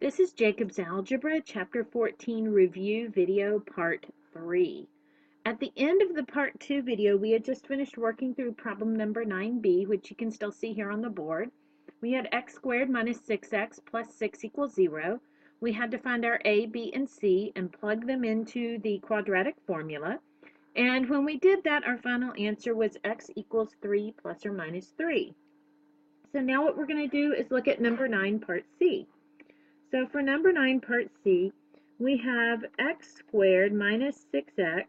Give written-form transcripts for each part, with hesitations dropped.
This is Jacob's Algebra, Chapter 14 Review Video Part 3. At the end of the Part 2 video, we had just finished working through problem number 9b, which you can still see here on the board. We had x squared minus 6x plus 6 equals 0. We had to find our a, b, and c and plug them into the quadratic formula. And when we did that, our final answer was x equals 3 plus or minus 3. So now what we're going to do is look at number 9, Part C. So for number 9, part C, we have x squared minus 6x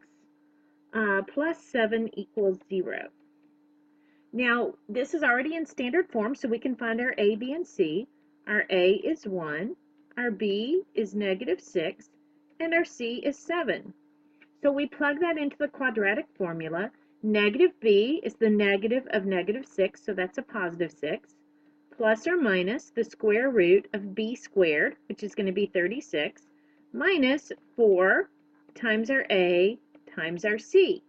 plus 7 equals 0. Now, this is already in standard form, so we can find our a, b, and c. Our a is 1, our b is negative 6, and our c is 7. So we plug that into the quadratic formula. Negative b is the negative of negative 6, so that's a positive 6. Plus or minus the square root of b squared, which is going to be 36, minus 4 times our a times our c.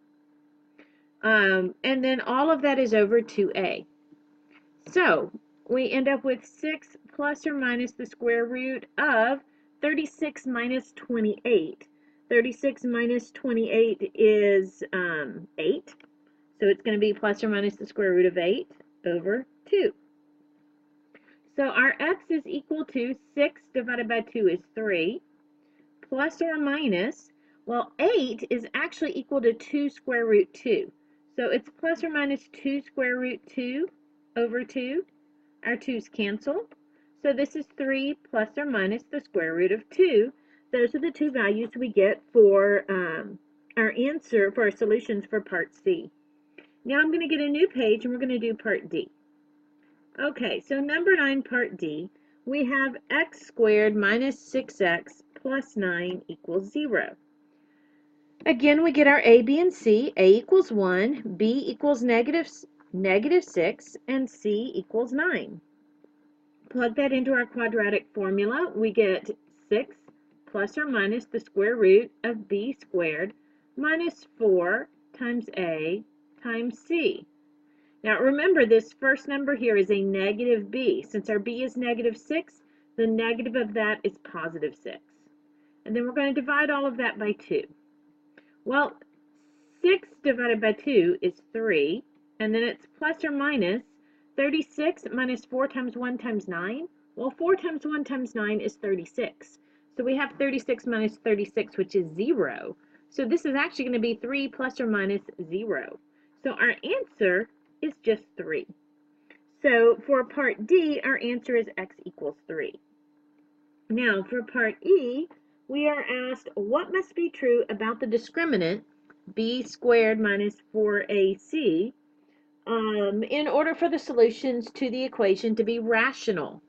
And then all of that is over 2a. So we end up with 6 plus or minus the square root of 36 minus 28. 36 minus 28 is 8. So it's going to be plus or minus the square root of 8 over 2. So our x is equal to 6 divided by 2 is 3, plus or minus, well, 8 is actually equal to 2 square root 2. So it's plus or minus 2 square root 2 over 2. Our 2's cancel. So this is 3 plus or minus the square root of 2. Those are the two values we get for our answer for our solutions for Part C. Now I'm going to get a new page and we're going to do Part D. Okay, so number 9, part D, we have x squared minus 6x plus 9 equals 0. Again, we get our a, b, and c. A equals 1, b equals negative 6, and c equals 9. Plug that into our quadratic formula. We get 6 plus or minus the square root of b squared minus 4 times a times c. Now remember, this first number here is a negative b. Since our b is negative 6, the negative of that is positive 6. And then we're going to divide all of that by 2. Well, 6 divided by 2 is 3, and then it's plus or minus 36 minus 4 times 1 times 9. Well, 4 times 1 times 9 is 36. So we have 36 minus 36, which is 0. So this is actually going to be 3 plus or minus 0. So our answer is just 3. So for part D, our answer is x equals 3. Now for part E, we are asked what must be true about the discriminant b squared minus 4ac in order for the solutions to the equation to be rational.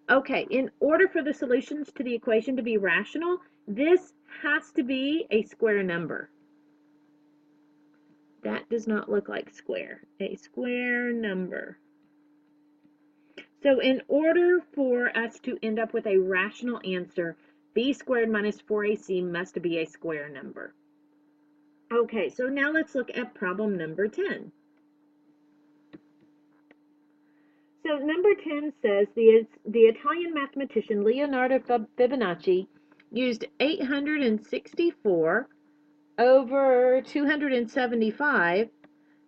Okay, in order for the solutions to the equation to be rational, this has to be a square number. That does not look like square. A square number. So in order for us to end up with a rational answer, b squared minus 4ac must be a square number. Okay, so now let's look at problem number 10. So number 10 says the Italian mathematician Leonardo Fibonacci used 864 over 275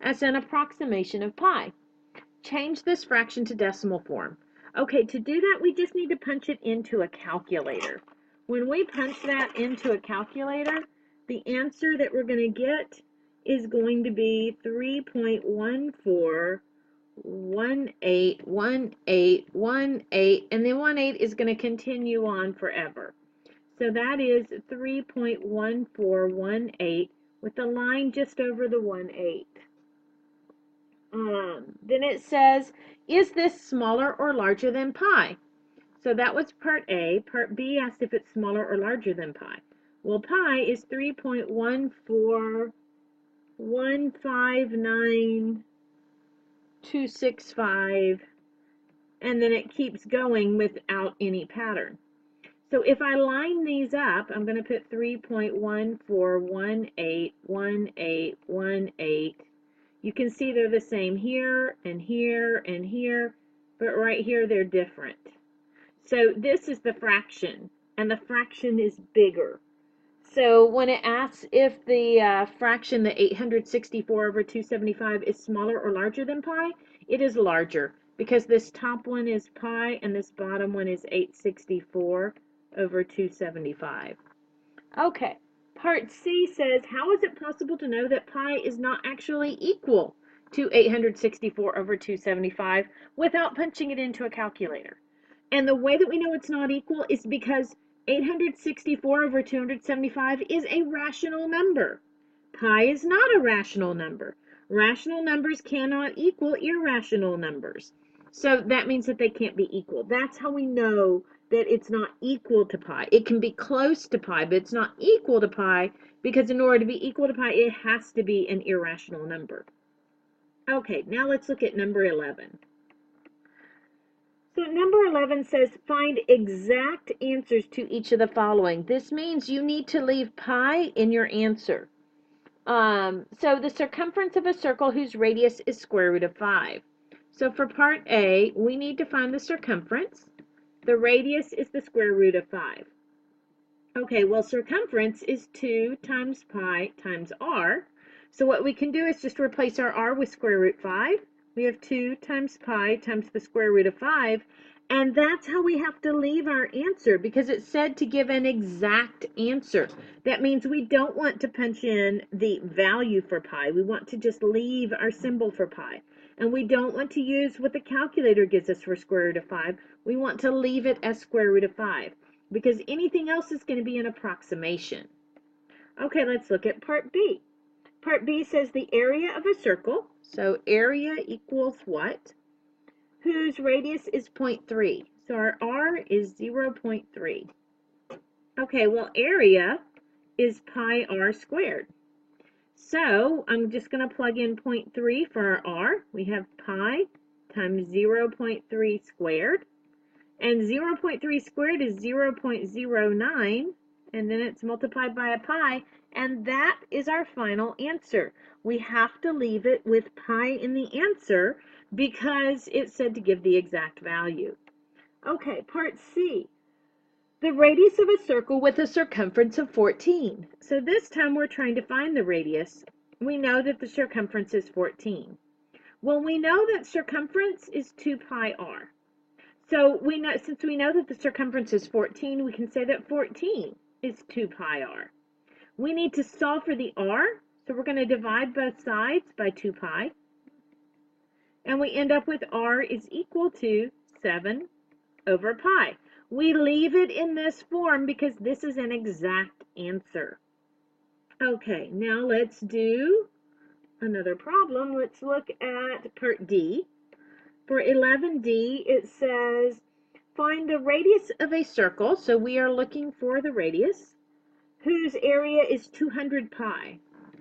as an approximation of pi. Change this fraction to decimal form. Okay, to do that, we just need to punch it into a calculator. When we punch that into a calculator, the answer that we're going to get is going to be 3.14181818, and the 18 is going to continue on forever. So that is 3.1418 with the line just over the 18. Then it says, is this smaller or larger than pi? So that was part A. Part B asked if it's smaller or larger than pi. Well, pi is 3.14159.265, and then it keeps going without any pattern. So if I line these up, I'm going to put 3.14181818. You can see they're the same here and here and here, but right here they're different. So this is the fraction, and the fraction is bigger. So when it asks if the fraction, the 864 over 275, is smaller or larger than pi, it is larger because this top one is pi and this bottom one is 864 over 275. Okay, part C says, how is it possible to know that pi is not actually equal to 864 over 275 without punching it into a calculator? And the way that we know it's not equal is because 864 over 275 is a rational number. Pi is not a rational number. Rational numbers cannot equal irrational numbers. So that means that they can't be equal. That's how we know that it's not equal to pi. It can be close to pi, but it's not equal to pi because in order to be equal to pi, it has to be an irrational number. Okay, now let's look at number 11. So number 11 says find exact answers to each of the following. This means you need to leave pi in your answer. So the circumference of a circle whose radius is square root of 5. So for part A, we need to find the circumference. The radius is the square root of 5. Okay, well, circumference is 2 times pi times r. So what we can do is just replace our r with square root 5. We have 2 times pi times the square root of 5. And that's how we have to leave our answer because it said to give an exact answer. That means we don't want to punch in the value for pi. We want to just leave our symbol for pi. And we don't want to use what the calculator gives us for square root of 5. We want to leave it as square root of 5 because anything else is going to be an approximation. Okay, let's look at part B. Part B says the area of a circle. So area equals what? Whose radius is 0.3. So our r is 0.3. Okay, well, area is pi r squared. So I'm just going to plug in 0.3 for our r. We have pi times 0.3 squared. And 0.3 squared is 0.09, and then it's multiplied by a pi, and that is our final answer. We have to leave it with pi in the answer because it said to give the exact value. Okay, part C. The radius of a circle with a circumference of 14. So this time we're trying to find the radius. We know that the circumference is 14. Well, we know that circumference is 2 pi r. So since we know that the circumference is 14, we can say that 14 is 2 pi r. We need to solve for the r, so we're going to divide both sides by 2 pi. And we end up with r is equal to 7 over pi. We leave it in this form because this is an exact answer. Okay, now let's do another problem. Let's look at part D. For 11D, it says, find the radius of a circle. So we are looking for the radius, whose area is 200 pi.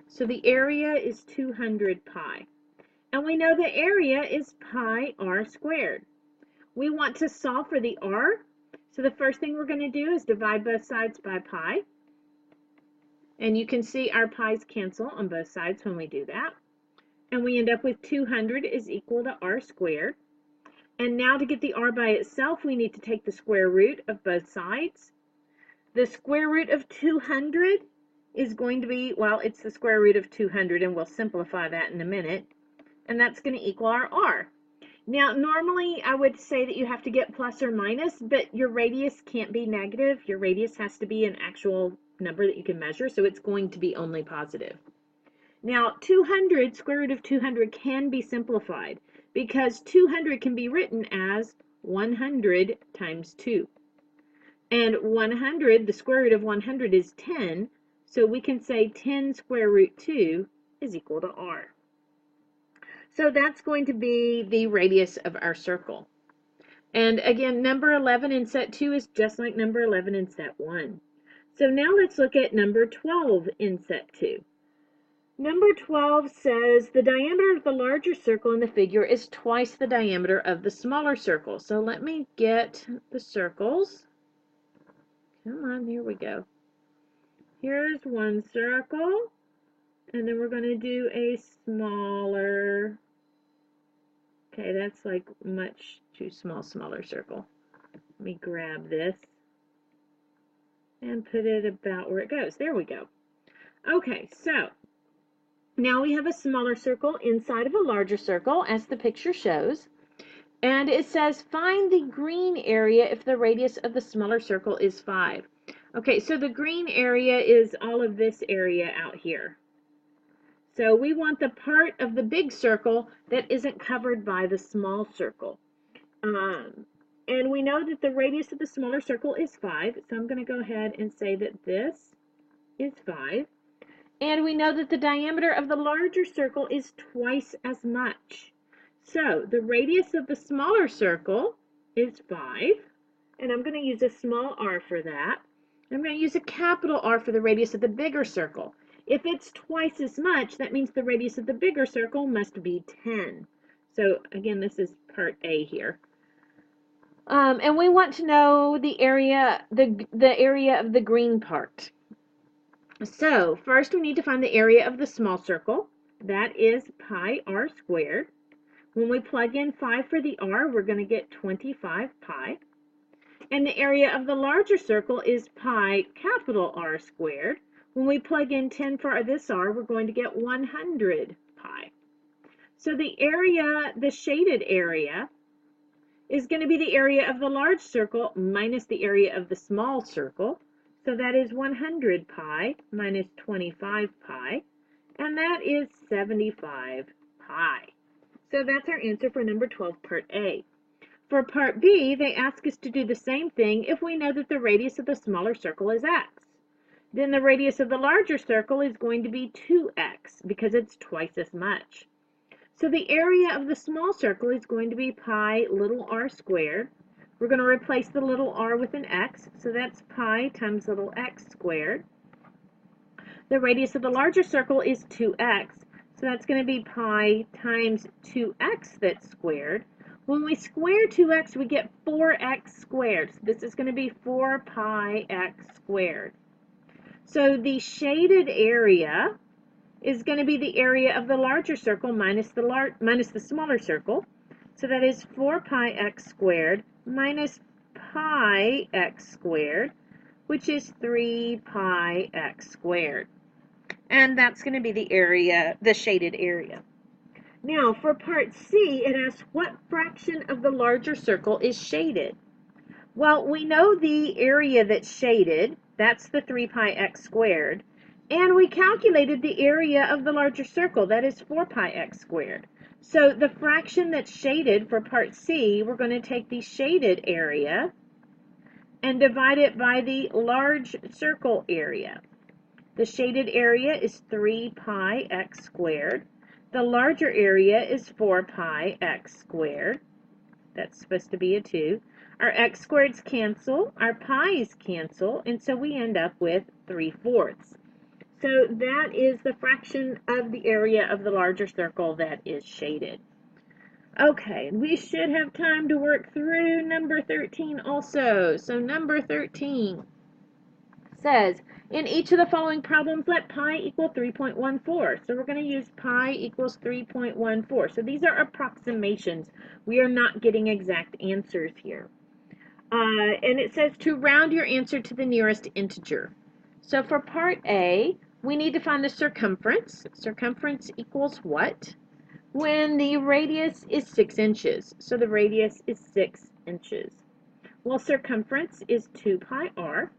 So the area is 200 pi. And we know the area is pi r squared. We want to solve for the r. So the first thing we're going to do is divide both sides by pi. And you can see our pi's cancel on both sides when we do that. And we end up with 200 is equal to r squared. And now to get the r by itself, we need to take the square root of both sides. The square root of 200 is going to be, well, it's the square root of 200, and we'll simplify that in a minute. And that's going to equal our r. Now, normally I would say that you have to get plus or minus, but your radius can't be negative. Your radius has to be an actual number that you can measure, so it's going to be only positive. Now, 200, square root of 200 can be simplified because 200 can be written as 100 times 2. And 100, the square root of 100 is 10, so we can say 10 square root 2 is equal to r. So that's going to be the radius of our circle. And again, number 11 in set 2 is just like number 11 in set 1. So now let's look at number 12 in set 2. Number 12 says the diameter of the larger circle in the figure is twice the diameter of the smaller circle. So let me get the circles. Come on, here we go. Here's one circle, and then we're going to do a smaller. Okay, that's like much too small, smaller circle. Let me grab this and put it about where it goes. There we go. Okay, so now we have a smaller circle inside of a larger circle, as the picture shows. And it says, find the green area if the radius of the smaller circle is 5. Okay, so the green area is all of this area out here. So we want the part of the big circle that isn't covered by the small circle. And we know that the radius of the smaller circle is 5. So I'm going to go ahead and say that this is 5. And we know that the diameter of the larger circle is twice as much. So the radius of the smaller circle is 5, and I'm going to use a small r for that. I'm going to use a capital R for the radius of the bigger circle. If it's twice as much, that means the radius of the bigger circle must be 10. So again, this is part A here. And we want to know the area of the green part. So first we need to find the area of the small circle. That is pi r squared. When we plug in 5 for the r, we're going to get 25 pi. And the area of the larger circle is pi capital R squared. When we plug in 10 for this r, we're going to get 100 pi. So the area, the shaded area, is going to be the area of the large circle minus the area of the small circle. So that is 100 pi minus 25 pi, and that is 75 pi. So that's our answer for number 12, part A. For part B, they ask us to do the same thing if we know that the radius of the smaller circle is x. Then the radius of the larger circle is going to be 2x because it's twice as much. So the area of the small circle is going to be pi little r squared. We're going to replace the little r with an x, so that's pi times little x squared. The radius of the larger circle is 2x, so that's going to be pi times 2x that's squared. When we square 2x, we get 4x squared. So this is going to be 4 pi x squared. So the shaded area is going to be the area of the larger circle minus the smaller circle. So that is 4 pi x squared minus pi x squared, which is 3 pi x squared. And that's going to be the area, the shaded area. Now, for part C, it asks what fraction of the larger circle is shaded? Well, we know the area that's shaded, that's the 3 pi x squared, and we calculated the area of the larger circle, that is 4 pi x squared. So the fraction that's shaded for part C, we're going to take the shaded area and divide it by the large circle area. The shaded area is 3 pi x squared. The larger area is 4 pi x squared. That's supposed to be a 2. Our x squareds cancel, our pi's cancel, and so we end up with 3/4. So that is the fraction of the area of the larger circle that is shaded. Okay, we should have time to work through number 13 also. So number 13 says, in each of the following problems, let pi equal 3.14. So we're going to use pi equals 3.14. So these are approximations. We are not getting exact answers here. And it says to round your answer to the nearest integer. So for part A, we need to find the circumference. Circumference equals what? When the radius is 6 inches. So the radius is 6 inches. Well, circumference is 2 pi r.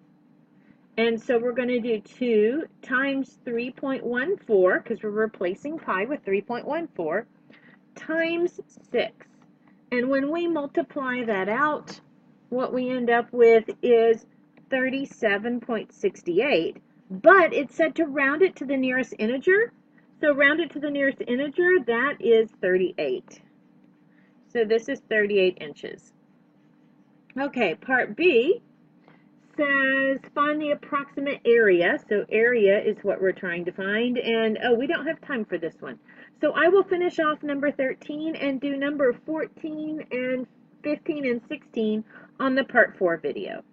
And so we're going to do 2 times 3.14, because we're replacing pi with 3.14, times 6. And when we multiply that out, what we end up with is 37.68. But it said to round it to the nearest integer. So round it to the nearest integer, that is 38. So this is 38 inches. Okay, part B says find the approximate area. So area is what we're trying to find. And oh, we don't have time for this one. So I will finish off number 13 and do number 14 and 15 and 16 on the part 4 video.